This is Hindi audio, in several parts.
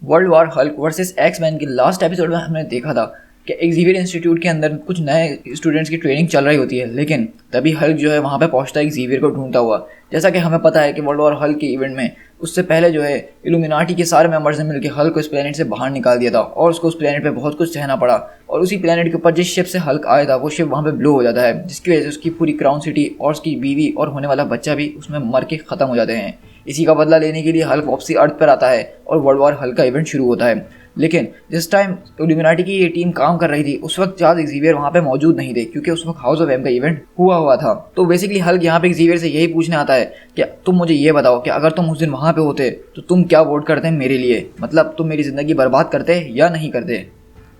World war Hulk versus X Men के लास्ट एपिसोड में हमने देखा था कि एक्सेवियर इंस्टीट्यूट के अंदर कुछ नए स्टूडेंट्स की ट्रेनिंग चल रही होती है, लेकिन तभी हल्क जो है वहाँ पे पहुँचता है एक्सेवियर को ढूंढता हुआ। जैसा कि हमें पता है कि वर्ल्ड वॉर हल्क के इवेंट में उससे पहले जो है इल्यूमिनाटी के सारे मेंबर्स ने मिलकर हल्क को इस प्लेनेट से बाहर निकाल दिया था और उसको उस प्लेनेट पे बहुत कुछ सहना पड़ा। और उसी प्लेनेट के ऊपर जिस शिप से हल्क आया था वो शिप वहाँ पे ब्लो हो जाता है, जिसकी वजह से उसकी पूरी क्राउन सिटी और उसकी बीवी और होने वाला बच्चा भी उसमें मर के ख़त्म हो जाते हैं। इसी का बदला लेने के लिए हल्क वापसी अर्थ पर आता है और वर्ल्ड वॉर हल्क का इवेंट शुरू होता है। लेकिन जिस टाइम इल्यूमिनाटी की ये टीम काम कर रही थी उस वक्त चार्ल्स एक्सेवियर वहाँ पे मौजूद नहीं थे, क्योंकि उस वक्त हाउस ऑफ एम का इवेंट हुआ था। तो बेसिकली हल्क यहाँ पे एक्सेवियर से यही पूछने आता है कि तुम मुझे ये बताओ कि अगर तुम उस दिन वहाँ पे होते तो तुम क्या वोट करते मेरे लिए, मतलब तुम मेरी ज़िंदगी बर्बाद करते या नहीं करते।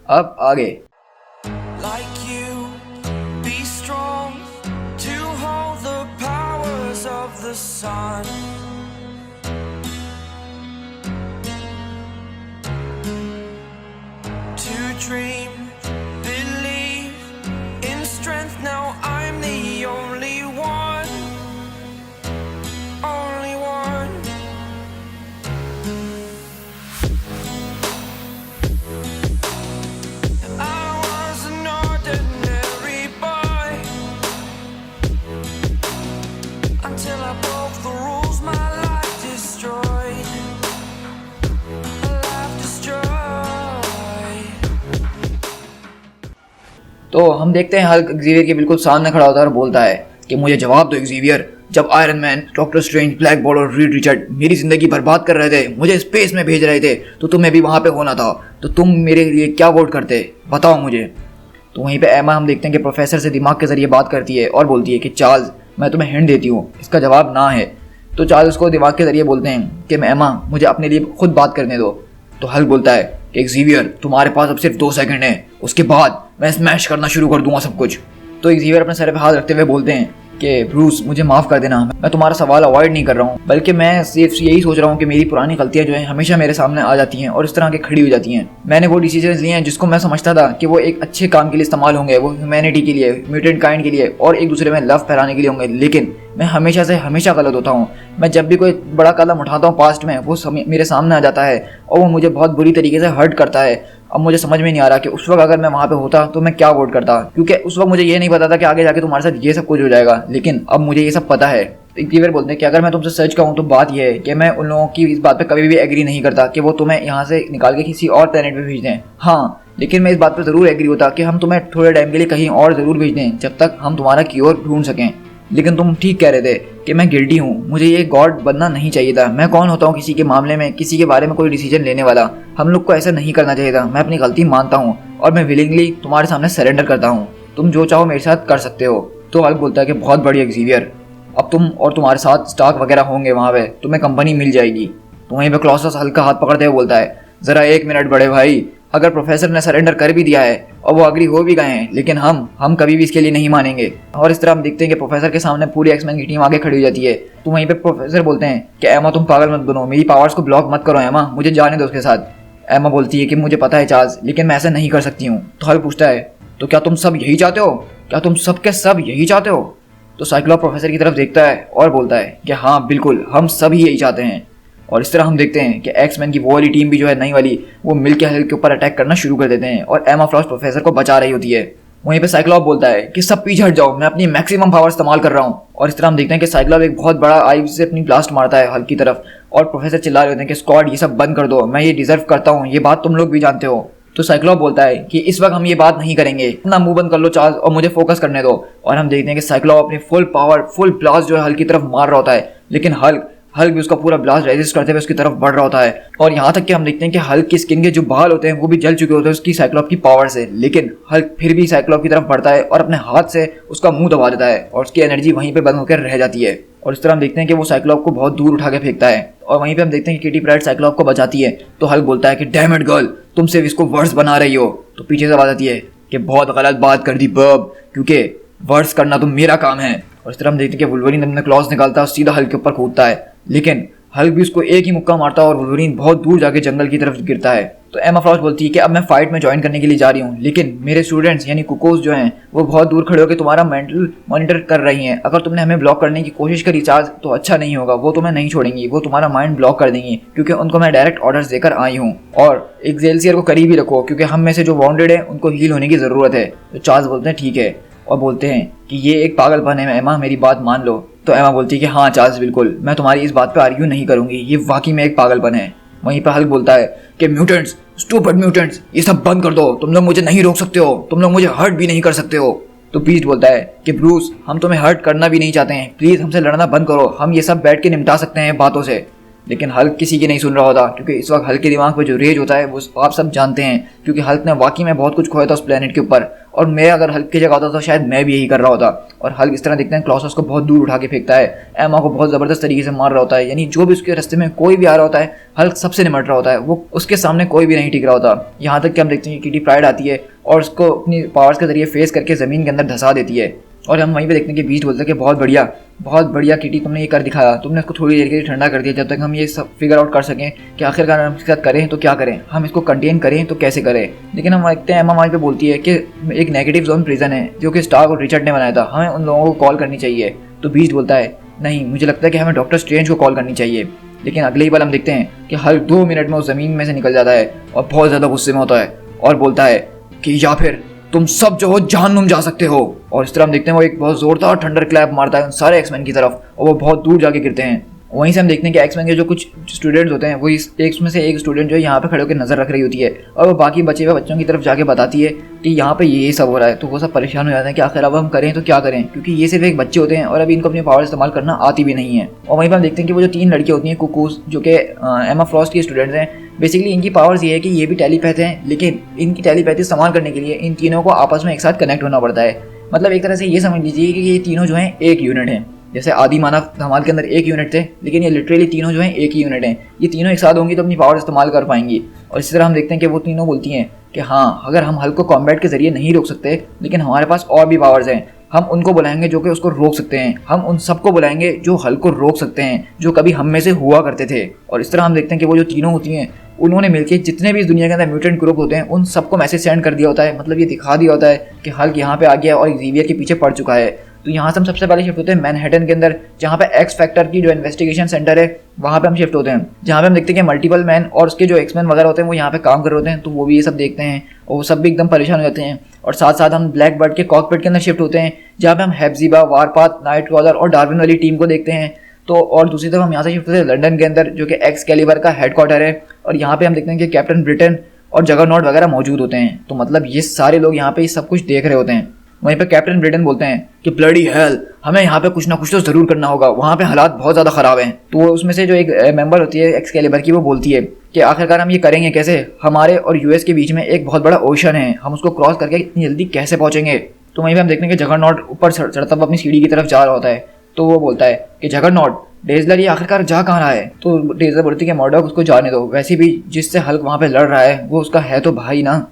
अब आगे dream, believe in strength. Now I'm the only one, only one. I was an ordinary boy until I broke the rules. My life destroyed, life destroyed. तो हम देखते हैं हल्क एक्सेवियर के बिल्कुल सामने खड़ा होता है और बोलता है कि मुझे जवाब दो एक्सेवियर, जब iron man, doctor strange, black ball और रीड रिचर्ड मेरी ज़िंदगी बर्बाद कर रहे थे, मुझे स्पेस में भेज रहे थे, तो तुम्हें भी वहाँ पे होना था, तो तुम मेरे लिए क्या वोट करते, बताओ मुझे। तो वहीं पे एमा हम देखते हैं कि प्रोफेसर से दिमाग के ज़रिए बात करती है और बोलती है कि चार्ल्स मैं तुम्हें हिंट देती हूँ, इसका जवाब ना है। तो चार्ल्स उसको दिमाग के ज़रिए बोलते हैं कि एमा मुझे अपने लिए खुद बात करने दो। तो हल्क बोलता है कि एक्सेवियर तुम्हारे पास अब सिर्फ 2 सेकंड है, उसके बाद मैं स्मैश करना शुरू कर दूंगा सब कुछ। तो एक्सेवियर अपने सर पे हाथ रखते हुए बोलते हैं कि ब्रूस मुझे माफ़ कर देना, मैं तुम्हारा सवाल अवॉइड नहीं कर रहा हूँ, बल्कि मैं सिर्फ यही सोच रहा हूँ कि मेरी पुरानी गलतियाँ जो हैं हमेशा मेरे सामने आ जाती हैं और इस तरह के खड़ी हो जाती हैं। मैंने वो डिसीजन लिए हैं जिसको मैं समझता था कि वो एक अच्छे काम के लिए इस्तेमाल होंगे, वो ह्यूमैनिटी के लिए, म्यूटेंट काइंड के लिए और एक दूसरे में लव फैलाने के लिए होंगे, लेकिन मैं हमेशा से हमेशा गलत होता हूँ। मैं जब भी कोई बड़ा कदम उठाता हूँ पास्ट में, वो मेरे सामने आ जाता है और वो मुझे बहुत बुरी तरीके से हर्ट करता है। अब मुझे समझ में नहीं आ रहा कि उस वक्त अगर मैं वहाँ पे होता तो मैं क्या वोट करता, क्योंकि उस वक्त मुझे ये नहीं पता था कि आगे जाके तुम्हारे साथ ये सब कुछ हो जाएगा, लेकिन अब मुझे ये सब पता है। एक्सेवियर बोलते हैं कि अगर मैं तुमसे सच कहूँ तो बात यह है कि मैं उन लोगों की इस बात पे कभी भी एग्री नहीं करता कि वो तुम्हें यहाँ से निकाल के किसी और प्लेनेट पे भेज दें। हाँ, लेकिन मैं इस बात पे ज़रूर एग्री होता कि हम तुम्हें थोड़े टाइम के लिए कहीं और ज़रूर भेज दें जब तक हम तुम्हारा क्योर ढूंढ सकें। लेकिन तुम ठीक कह रहे थे कि मैं गिल्टी हूँ, मुझे ये गॉड बनना नहीं चाहिए था। मैं कौन होता हूँ किसी के मामले में, किसी के बारे में कोई डिसीजन लेने वाला। हम लोग को ऐसा नहीं करना चाहिए था। मैं अपनी गलती मानता हूँ और मैं विलिंगली तुम्हारे सामने सरेंडर करता हूँ। तुम जो चाहो मेरे साथ कर सकते हो। तो हल्क बोलता है कि बहुत बढ़िया एक्सेवियर, अब तुम और तुम्हारे साथ स्टार्क वगैरह होंगे, वहाँ पे तुम्हें कंपनी मिल जाएगी। तो वहीं पे क्लॉसस हल्क का हाथ पकड़ते हुए बोलता है ज़रा 1 मिनट बड़े भाई, अगर प्रोफेसर ने सरेंडर कर भी दिया है और वो अग्री हो भी गए हैं, लेकिन हम कभी भी इसके लिए नहीं मानेंगे। और इस तरह हम देखते हैं कि प्रोफेसर के सामने पूरी एक्समैन की टीम आगे खड़ी हो जाती है। तो वहीं पे प्रोफेसर बोलते हैं कि एमा तुम पागल मत बनो, मेरी पावर्स को ब्लॉक मत करो एमा, मुझे जाने दो उसके साथ। एमा बोलती है कि मुझे पता है चार्ल्स, लेकिन मैं ऐसा नहीं कर सकती हूँ। तो हल्क पूछता है तो क्या तुम सब यही चाहते हो, क्या तुम सब के सब यही चाहते हो? तो साइक्लॉप प्रोफेसर की तरफ देखता है और बोलता है कि हाँ बिल्कुल, हम सभी यही चाहते हैं। और इस तरह हम देखते हैं कि एक्समैन की वो वाली टीम भी जो है नई वाली, वो मिलकर हल्क के ऊपर अटैक करना शुरू कर देते हैं और एमा फ्रॉस्ट प्रोफेसर को बचा रही होती है। वहीं पे साइक्लॉप बोलता है कि सब पीछे हट जाओ, मैं अपनी मैक्सिमम पावर इस्तेमाल कर रहा हूँ। और इस तरह हम देखते हैं कि साइक्लॉप एक बहुत बड़ा आई से अपनी ब्लास्ट मारता है हल्क की तरफ और प्रोफेसर चिल्ला रहे होते हैं कि स्क्वाड ये सब बंद कर दो, मैं ये डिजर्व करता हूँ, ये बात तुम लोग भी जानते हो। तो साइक्लॉप बोलता है कि इस वक्त हम ये बात नहीं करेंगे, अपना मुंह बंद कर लो चार्ल्स और मुझे फोकस करने दो। और हम देखते हैं कि साइक्लॉप अपनी फुल पावर, फुल ब्लास्ट जो है हल्क की तरफ मार रहा होता है, लेकिन हल्क भी उसका पूरा ब्लास्ट रेजिस्ट करते हुए उसकी तरफ बढ़ रहा होता है। और यहाँ तक कि हम देखते हैं कि हल्क की स्किन के जो बाल होते हैं वो भी जल चुके होते हैं उसकी साइक्लॉप की पावर से, लेकिन हल्क फिर भी साइक्लॉप की तरफ बढ़ता है और अपने हाथ से उसका मुंह दबा देता है और उसकी एनर्जी वहीं पे बंद होकर रह जाती है। और इस तरह हम देखते हैं कि वो साइक्लॉप को बहुत दूर उठा के फेंकता है। और वहीं पे हम देखते हैं कि किटी प्राइड साइक्लॉप को बचाती है। तो हल्क बोलता है कि डैम इट गर्ल, तुम सिर्फ इसको वर्स बना रही हो। तो पीछे से आवाज आती है कि बहुत गलत बात कर दी बब, क्योंकि वर्स करना तो मेरा काम है। और इस तरह हम देखते हैं कि वुल्वरीन अपने क्लॉज निकालता है और सीधा हल्क के ऊपर कूदता है, लेकिन हल्क भी उसको एक ही मुक्का मारता है और वुल्वरीन बहुत दूर जाके जंगल की तरफ गिरता है। तो एमा फ्रॉस्ट बोलती है कि अब मैं फाइट में ज्वाइन करने के लिए जा रही हूँ, लेकिन मेरे स्टूडेंट्स यानी कुकोज जो हैं वो बहुत दूर खड़े होकर तुम्हारा मेंटल मॉनिटर कर रही हैं। अगर तुमने हमें ब्लॉक करने की कोशिश करी चार्ज तो अच्छा नहीं होगा, वो तुम्हें नहीं छोड़ेंगी, वो तुम्हारा माइंड ब्लॉक कर देंगी, क्योंकि उनको मैं डायरेक्ट ऑर्डर्स देकर आई हूँ। और एक्सेल्सियर को करीब ही रखो, क्योंकि हम में से जो वाउंडेड है उनको हील होने की ज़रूरत है। तो चार्ल्स बोलते हैं ठीक है, और बोलते हैं कि ये एक पागलपन है एमा, मेरी बात मान लो। तो एमा बोलती है कि हाँ चार्ल्स बिल्कुल, मैं तुम्हारी इस बात पे आर्ग्यू नहीं करूंगी, ये वाकई में एक पागलपन है। वहीं पर हल्क बोलता है कि म्यूटेंट्स, स्टूपिड म्यूटेंट्स, ये सब बंद कर दो, तुम लोग मुझे नहीं रोक सकते हो, तुम लोग मुझे हर्ट भी नहीं कर सकते हो। तो बीस्ट बोलता है कि ब्रूस, हम तुम्हें हर्ट करना भी नहीं चाहते हैं, प्लीज़ हमसे लड़ना बंद करो, हम ये सब बैठ के निपटा सकते हैं बातों से। लेकिन हल्क किसी की नहीं सुन रहा होता, क्योंकि इस वक्त हल्क के दिमाग में जो रेज होता है वो आप सब जानते हैं, क्योंकि हल्क ने वाकई में बहुत कुछ खोया था उस प्लेनेट के ऊपर। और मैं अगर हल्क की जगह होता तो शायद मैं भी यही कर रहा होता। और हल्क इस तरह देखते हैं क्लॉसस को बहुत दूर उठा के फेंकता है, एमा को बहुत ज़बरदस्त तरीके से मार रहा होता है, यानी जो भी उसके रास्ते में कोई भी आ रहा होता है हल्क सबसे निमट रहा होता है, वो उसके सामने कोई भी नहीं टिक रहा होता। यहाँ तक कि हम देखते हैं कि किटी प्राइड आती है और उसको अपनी पावर्स के जरिए फेस करके ज़मीन के अंदर धंसा देती है। और हम वहीं पे देखते हैं कि बीस्ट बोलते हैं कि बहुत बढ़िया किटी, तुमने ये कर दिखाया, तुमने इसको थोड़ी देर के लिए ठंडा कर दिया, जब तक हम ये सब फिगर आउट कर सकें कि आखिरकार हम इसके साथ करें तो क्या करें, हम इसको कंटेन करें तो कैसे करें। लेकिन हम देखते हैं एमा वहीं पे बोलती है कि एक नेगेटिव जोन प्रिजन है जो कि स्टार्क और रिचर्ड ने बनाया था, हमें उन लोगों को कॉल करनी चाहिए। तो बीस्ट बोलता है नहीं, मुझे लगता है कि हमें डॉक्टर स्ट्रेंज को कॉल करनी चाहिए। लेकिन अगले ही पल हम देखते हैं कि हल्क 2 मिनट में उस ज़मीन में से निकल जाता है और बहुत ज़्यादा गुस्से में होता है और बोलता है कि या फिर तुम सब जो हो जहन्नुम जा सकते हो। और इस तरह हम देखते हैं वो एक बहुत जोरदार थंडर क्लैप मारता है उन सारे एक्समैन की तरफ और वो बहुत दूर जाके गिरते हैं। वहीं से हम देखते हैं कि एक्समैन के जो कुछ स्टूडेंट्स होते हैं वो इस एक में से एक स्टूडेंट जो है यहाँ पे खड़े होकर नजर रख रही होती है और वो बाकी बचे हुए बच्चों की तरफ जाके बताती है कि यहाँ पे ये सब हो रहा है। तो वो सब परेशान हो जाते हैं कि आखिर अब हम करें तो क्या करें, क्योंकि ये सिर्फ एक बच्चे होते हैं और अभी इनको अपनी पावर इस्तेमाल करना आती भी नहीं है। और वहीं पर हम देखते हैं कि वो जो 3 लड़कियाँ होती हैं कुकूस, जो कि एमा फ्रॉस्ट की स्टूडेंट्स हैं, बेसिकली इनकी पावर्स ये है कि ये भी टेलीपैथ हैं, लेकिन इनकी टेलीपैथी इस्तेमाल करने के लिए इन तीनों को आपस में एक साथ कनेक्ट होना पड़ता है। मतलब एक तरह से ये समझ लीजिए कि ये तीनों जो हैं एक यूनिट हैं। जैसे आदि मानव धमाल के अंदर एक यूनिट थे, लेकिन ये लिटरली तीनों जो हैं एक ही यूनिट हैं। ये तीनों एक साथ होंगी तो अपनी पावर इस्तेमाल कर पाएंगी। और इसी तरह हम देखते हैं कि वो तीनों बोलती हैं कि हाँ, अगर हम हल्क को कॉम्बैट के जरिए नहीं रोक सकते, लेकिन हमारे पास और भी पावर्स हैं, हम उनको बुलाएंगे जो कि उसको रोक सकते हैं, हम उन सबको बुलाएंगे जो हल्क को रोक सकते हैं, जो कभी हम में से हुआ करते थे। और इस तरह हम देखते हैं कि वो जो तीनों होती हैं उन्होंने मिलकर जितने भी इस दुनिया के अंदर म्यूटेंट ग्रुप होते हैं उन सबको मैसेज सेंड कर दिया होता है। मतलब ये दिखा दिया होता है कि हल्क यहाँ पे आ गया और एक्सेवियर के पीछे पड़ चुका है। तो यहाँ से हम सबसे पहले शिफ्ट होते हैं मैनहट्टन के अंदर, जहाँ पे एक्स फैक्टर की जो इन्वेस्टिगेशन सेंटर है वहाँ पे हम शिफ्ट होते हैं, जहाँ पे हम देखते हैं कि मल्टीपल मैन और उसके जो एक्समैन वगैरह होते हैं वो यहाँ पे काम कर रहे होते हैं। तो वो भी ये सब देखते हैं और वो सब भी एकदम परेशान हो जाते हैं। और साथ साथ हम ब्लैक बर्ड के कॉकपिट के अंदर शिफ्ट होते हैं, जहाँ पे हम हेप्जिबा, वारपाथ, नाइट क्रॉलर और डार्विन वाली टीम को देखते हैं। तो और दूसरी तरफ हम यहाँ से शिफ्ट होते हैं लंदन के अंदर, जो कि एक्सकैलिबर का हेडक्वार्टर है, और यहाँ पे हम देखते हैं कि कैप्टन ब्रिटेन और जगरनॉट वगैरह मौजूद होते हैं। तो मतलब ये सारे लोग यहाँ पे सब कुछ देख रहे होते हैं। वहीं पे कैप्टन ब्रिटेन बोलते हैं कि ब्लडी हेल, हमें यहाँ पे कुछ ना कुछ तो जरूर करना होगा, वहाँ पे हालात बहुत ज़्यादा ख़राब हैं। तो वो उसमें से जो एक मेंबर होती है एक्सकैलिबर की, वो बोलती है कि आखिरकार हम ये करेंगे कैसे, हमारे और यूएस के बीच में एक बहुत बड़ा ओशन है, हम उसको क्रॉस करके इतनी जल्दी कैसे पहुँचेंगे। तो वहीं पर हम देखते हैं कि जगरनॉट ऊपर चढ़ता हुआ अपनी सीढ़ी की तरफ जा रहा होता है। तो वो बोलता है कि जगरनॉट, डेज़लर ये आखिरकार जा कहाँ रहा है। तो डेज़लर बोलती है कि मर्डॉक उसको जाने दो, वैसे भी जिससे हल्क वहाँ पे लड़ रहा है वो उसका है तो भाई ना।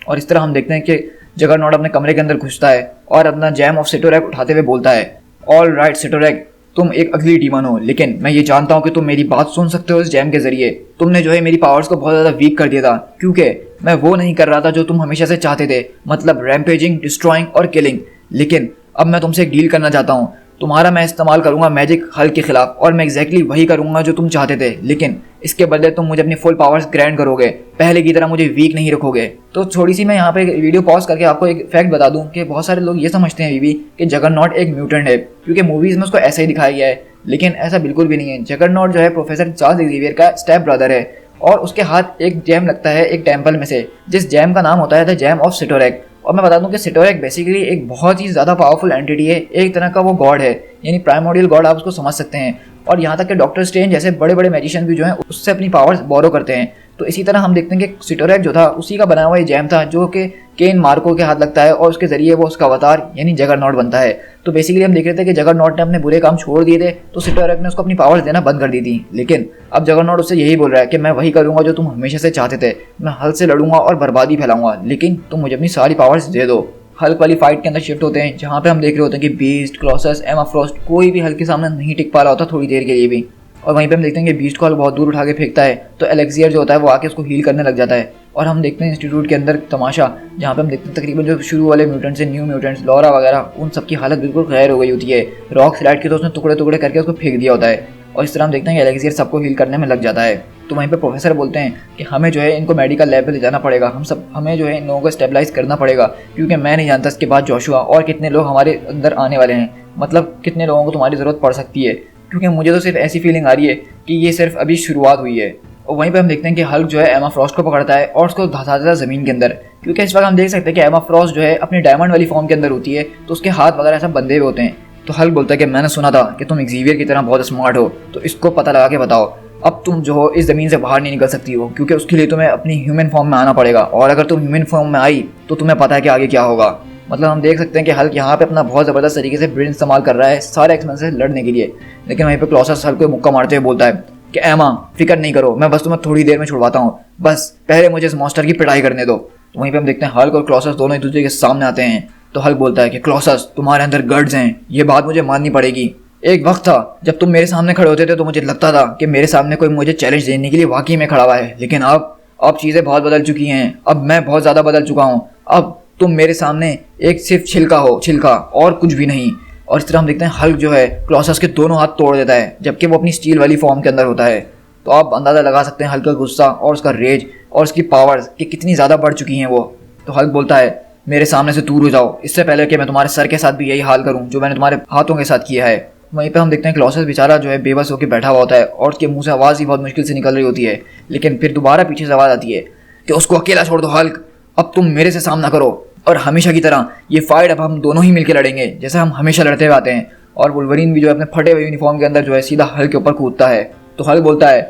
और इस तरह हम देखते हैं कि जगरनॉट अपने कमरे के अंदर घुसता है और अपना जैम ऑफ सिटोरेक उठाते हुए बोलता है, ऑल राइट सिटोरेक, तुम एक अगली डीमन हो, लेकिन मैं ये जानता हूँ कि तुम मेरी बात सुन सकते हो इस जैम के जरिए। तुमने जो है मेरी पावर्स को बहुत ज़्यादा वीक कर दिया था, क्योंकि मैं वो नहीं कर रहा था जो तुम हमेशा से चाहते थे, मतलब रैम्पेजिंग, डिस्ट्रॉइंग और किलिंग। लेकिन अब मैं तुमसे एक डील करना चाहता हूँ, तुम्हारा मैं इस्तेमाल करूंगा मैजिक हल्क के खिलाफ, और मैं एग्जैक्टली वही करूंगा जो तुम चाहते थे, लेकिन इसके बदले तुम मुझे अपनी फुल पावर्स ग्रैंड करोगे, पहले की तरह मुझे वीक नहीं रखोगे। तो थोड़ी सी मैं यहाँ पे वीडियो पॉज करके आपको एक फैक्ट बता दूं कि बहुत सारे लोग ये समझते हैं अभी भी कि जगरनॉट एक म्यूटेंट है, क्योंकि मूवीज में उसको ऐसा ही दिखाया गया है, लेकिन ऐसा बिल्कुल भी नहीं है। जगरनॉट जो है प्रोफेसर चार्ल्स एक्सेवियर का स्टेप ब्रदर है, और उसके हाथ एक जैम लगता है एक टेम्पल में से, जिस जैम का नाम होता है द जैम ऑफ सिटोरेक। और मैं बता दूं कि सिटोरेक बेसिकली एक बहुत ही ज़्यादा पावरफुल एंटिटी है, एक तरह का वो गॉड है, यानी प्राइमोडियल गॉड आप उसको समझ सकते हैं। और यहाँ तक कि डॉक्टर स्ट्रेंज जैसे बड़े बड़े मैजिशियन भी जो हैं उससे अपनी पावर्स बोरो करते हैं। तो इसी तरह हम देखते हैं कि सिटोरेक जो था उसी का बना हुआ ये जैम था, जो कि केन मार्को के हाथ लगता है और उसके जरिए वो उसका अवतार यानी जगरनॉट बनता है। तो बेसिकली हम देख रहे थे कि जगरनॉट ने अपने बुरे काम छोड़ दिए थे, तो सिटोरेक ने उसको अपनी पावर्स देना बंद कर दी थी। लेकिन अब जगरनॉट उससे यही बोल रहा है कि मैं वही करूंगा जो तुम हमेशा से चाहते थे, मैं हल्क से लड़ूंगा और बर्बादी फैलाऊंगा, लेकिन तुम मुझे अपनी सारी पावर्स दे दो। हल्क वाली फाइट के अंदर शिफ्ट होते हैं, जहाँ पे हम देख रहे होते हैं कि बीस्ट, क्लॉसस, एमा फ्रॉस्ट, कोई भी हल्क के सामने नहीं टिक पा रहा होता थोड़ी देर के लिए भी। और वहीं पे हम देखते हैं कि बीस्ट को हल्क बहुत दूर उठा के फेंकता है, तो एलेक्सियर जो होता है वो आके उसको हील करने लग जाता है। और हम देखते हैं इंस्टीट्यूट के अंदर तमाशा, जहाँ पे हम देखते हैं तकरीबन जो शुरू वाले म्यूटेंट्स हैं, न्यू म्यूटेंट्स, लॉरा वगैरह, उन सबकी हालत बिल्कुल गैर हो गई होती है। रॉक स्लाइड के तो उसने टुकड़े टुकड़े करके उसको फेंक दिया होता है। और इस तरह हम देखते हैं कि एलेक्सियर सबको हील करने में लग जाता है। तो वहीं पे प्रोफेसर बोलते हैं कि हमें जो है इनको मेडिकल लैब पे ले जाना पड़ेगा, हमें जो है इन लोगों को स्टेबलाइज करना पड़ेगा, क्योंकि मैं नहीं जानता इसके बाद जोशुआ और कितने लोग हमारे अंदर आने वाले हैं, मतलब कितने लोगों को तुम्हारी ज़रूरत पड़ सकती है, क्योंकि मुझे तो सिर्फ ऐसी फीलिंग आ रही है कि ये सिर्फ अभी शुरुआत हुई है। और वहीं पे हम देखते हैं कि हल्क जो है एमा फ्रॉस्ट को पकड़ता है और उसको धंसा देता है ज़मीन के अंदर, क्योंकि इस वक्त हम देख सकते हैं कि एमा फ्रॉस्ट जो है अपनी डायमंड वाली फॉर्म के अंदर होती है, तो उसके हाथ वगैरह सब बंधे हुए होते हैं। तो हल्क बोलता है कि मैंने सुना था कि तुम एक्सेवियर की तरह बहुत स्मार्ट हो, तो इसको पता लगा के बताओ, अब तुम जो हो इस ज़मीन से बाहर नहीं निकल सकती हो, क्योंकि उसके लिए तुम्हें अपनी ह्यूमन फॉर्म में आना पड़ेगा, और अगर तुम ह्यूमन फॉर्म में आई तो तुम्हें पता है कि आगे क्या होगा। मतलब हम देख सकते हैं कि हल्क यहाँ पे अपना बहुत ज़बरदस्त तरीके से ब्रेन इस्तेमाल कर रहा है सारे एक्समैन से लड़ने के लिए। लेकिन वहीं पे क्लॉसस हल्क को मुक्का मारते हुए बोलता है कि एमा फिक्र नहीं करो, मैं बस तुम्हें थोड़ी देर में छुड़वाता हूँ, बस पहले मुझे इस मॉन्स्टर की पिटाई करने दो। तो वहीं पे हम देखते हैं हल्क और क्लॉसस दोनों एक दूसरे के सामने आते हैं। तो हल्क बोलता है कि क्लॉसस तुम्हारे अंदर गट्स हैं, ये बात मुझे माननी पड़ेगी। एक वक्त था जब तुम मेरे सामने खड़े होते थे तो मुझे लगता था कि मेरे सामने कोई मुझे चैलेंज देने के लिए वाकई में खड़ा हुआ है, लेकिन अब चीज़ें बहुत बदल चुकी हैं, अब मैं बहुत ज़्यादा बदल चुका हूँ, अब तुम मेरे सामने एक सिर्फ छिलका और कुछ भी नहीं। और इस तरह हम देखते हैं हल्क जो है क्लॉसस के दोनों हाथ तोड़ देता है, जबकि वो अपनी स्टील वाली फॉर्म के अंदर होता है। तो आप अंदाज़ा लगा सकते हैं हल्क का गुस्सा और उसका रेज और उसकी पावर्स कि कितनी ज़्यादा बढ़ चुकी हैं वो। तो हल्क बोलता है मेरे सामने से दूर हो जाओ, इससे पहले कि मैं तुम्हारे सर के साथ भी यही हाल करूं जो मैंने तुम्हारे हाथों के साथ किया है। वहीं पे हम देखते हैं क्लॉसस बेचारा जो है बेबस होकर बैठा हुआ होता है और उसके मुंह से आवाज़ ही बहुत मुश्किल से निकल रही होती है, लेकिन फिर दोबारा पीछे से आवाज़ आती है कि उसको अकेला छोड़ दो हल्क, अब तुम मेरे से सामना करो, और हमेशा की तरह ये फाइट अब हम दोनों ही मिलकर लड़ेंगे जैसे हम हमेशा लड़ते हुए आते हैं। और वुल्वरीन भी जो है अपने फटे हुए यूनिफॉर्म के अंदर जो है सीधा हल्क के ऊपर कूदता है। तो हल्क बोलता है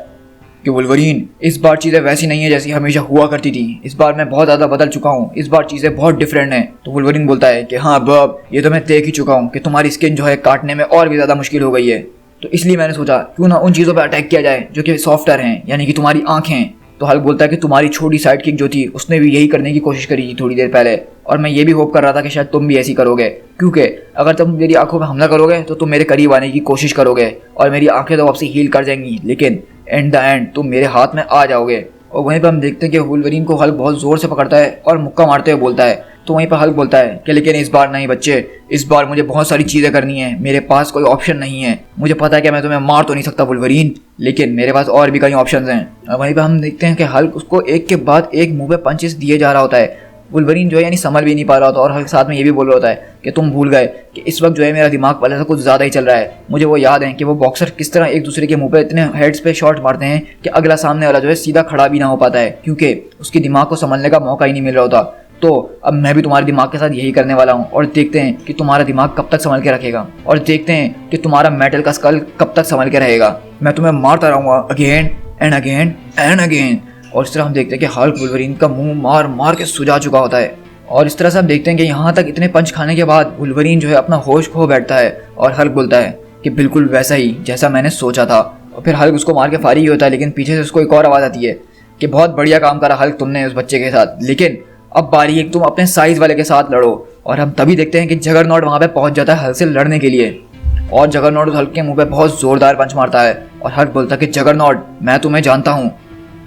कि वुल्वरीन इस बार चीज़ें वैसी नहीं है जैसी हमेशा हुआ करती थी, इस बार मैं बहुत ज़्यादा बदल चुका हूँ, इस बार चीज़ें बहुत डिफरेंट हैं। तो वुल्वरीन बोलता है कि हाँ बब, ये तो मैं देख ही चुका हूँ कि तुम्हारी स्किन जो है काटने में और भी ज़्यादा मुश्किल हो गई है, तो इसलिए मैंने सोचा क्यों ना उन चीज़ों पर अटैक किया जाए जो कि सॉफ्टर हैं, यानी कि तुम्हारी आँखें। तो हल्क बोलता है कि तुम्हारी छोटी साइड किक जो थी उसने भी यही करने की कोशिश करी थी थोड़ी देर पहले, और मैं ये भी होप कर रहा था कि शायद तुम भी ऐसी करोगे, क्योंकि अगर तुम मेरी आंखों पर हमला करोगे तो तुम मेरे करीब आने की कोशिश करोगे और मेरी आंखें तो आपसे हील कर जाएंगी, लेकिन एंड द एंड तुम मेरे हाथ में आ जाओगे। और वहीं पर हम देखते हैं कि वुल्वरीन को हल्क बहुत ज़ोर से पकड़ता है और मुक्का मारते हुए बोलता है। तो वहीं पर हल्क बोलता है कि लेकिन इस बार नहीं बच्चे, इस बार मुझे बहुत सारी चीज़ें करनी है, मेरे पास कोई ऑप्शन नहीं है। मुझे पता है कि मैं तुम्हें मार तो नहीं सकता वुल्वरीन, लेकिन मेरे पास और भी कई ऑप्शंस हैं। और वहीं पर हम देखते हैं कि हल्क उसको एक के बाद एक मुंह पे पंचेस दिए जा रहा होता है। वुल्वरीन जो है यानी समझ भी नहीं पा रहा होता, और हल्क साथ में ये भी बोल रहा होता है कि तुम भूल गए कि इस वक्त जो है मेरा दिमाग पहले से कुछ ज़्यादा ही चल रहा है। मुझे वो याद है कि वो बॉक्सर किस तरह एक दूसरे के मुंह पे इतने हेड्स पे शॉट मारते हैं कि अगला सामने वाला जो है सीधा खड़ा भी ना हो पाता है, क्योंकि उसके दिमाग को संभलने का मौका ही नहीं मिल रहा होता। तो अब मैं भी तुम्हारे दिमाग के साथ यही करने वाला हूँ, और देखते हैं कि तुम्हारा दिमाग कब तक संभल के रखेगा, और देखते हैं कि तुम्हारा मेटल का स्कल कब तक संभल के रहेगा। मैं तुम्हें मारता रहूँगा again and again and again. और इस तरह हम देखते हैं कि हल्क वुल्वरीन का मुंह मार मार के सुजा चुका होता है। और इस तरह से हम देखते हैं कि यहाँ तक इतने पंच खाने के बाद वुल्वरीन जो है अपना होश खो बैठता है, और हल्क बोलता है कि बिल्कुल वैसा ही जैसा मैंने सोचा था। और फिर हल्क उसको मार के फारी होता है, लेकिन पीछे से उसको एक और आवाज़ आती है कि बहुत बढ़िया काम करा हल्क तुमने उस बच्चे के साथ, लेकिन अब बारी है कि तुम अपने साइज वाले के साथ लड़ो। और हम तभी देखते हैं कि जगरनॉट वहाँ पे पहुँच जाता है हल्क से लड़ने के लिए, और जगरनॉट उस हल्क के मुंह पे बहुत ज़ोरदार पंच मारता है। और हल्क बोलता है कि जगरनॉट मैं तुम्हें जानता हूँ,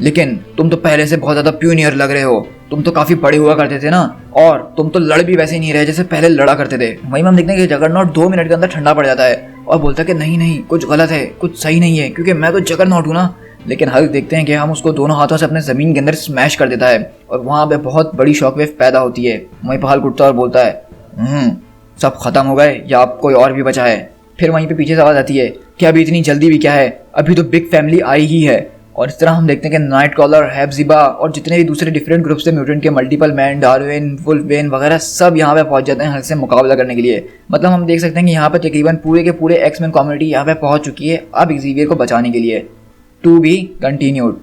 लेकिन तुम तो पहले से बहुत ज़्यादा प्यूनियर लग रहे हो, तुम तो काफ़ी बड़े हुआ करते थे ना, और तुम तो लड़ भी वैसे ही नहीं रहे जैसे पहले लड़ा करते थे। वहीं हम देखते हैं कि जगरनॉट 2 मिनट के अंदर ठंडा पड़ जाता है और बोलता है कि नहीं नहीं कुछ गलत है, कुछ सही नहीं है, क्योंकि मैं तो जगरनॉट हूँ ना। लेकिन हल्क देखते हैं कि हम उसको दोनों हाथों से अपने ज़मीन के अंदर स्मैश कर देता है, और वहाँ पे बहुत बड़ी शॉकवेव पैदा होती है। वहीं पर हल्क उठता है और बोलता है सब खत्म हो गए या अब कोई और भी बचा है। फिर वहीं पे पीछे से आवाज़ आती है कि अभी इतनी जल्दी भी क्या है, अभी तो बिग फैमिली आई ही है। और इस तरह हम देखते हैं कि नाइट कॉलर, हेप्जिबा और जितने भी दूसरे डिफरेंट ग्रुप्स थे म्यूटेंट के, मल्टीपल मैन, डार्विन, वुल्फबेन वगैरह सब यहाँ पे पहुँच जाते हैं हल्क से मुकाबला करने के लिए। मतलब हम देख सकते हैं कि यहाँ पे तकरीबन पूरे के पूरे एक्समैन कम्युनिटी यहाँ पे पहुँच चुकी है अब एक्सेवियर को बचाने के लिए। To be continued.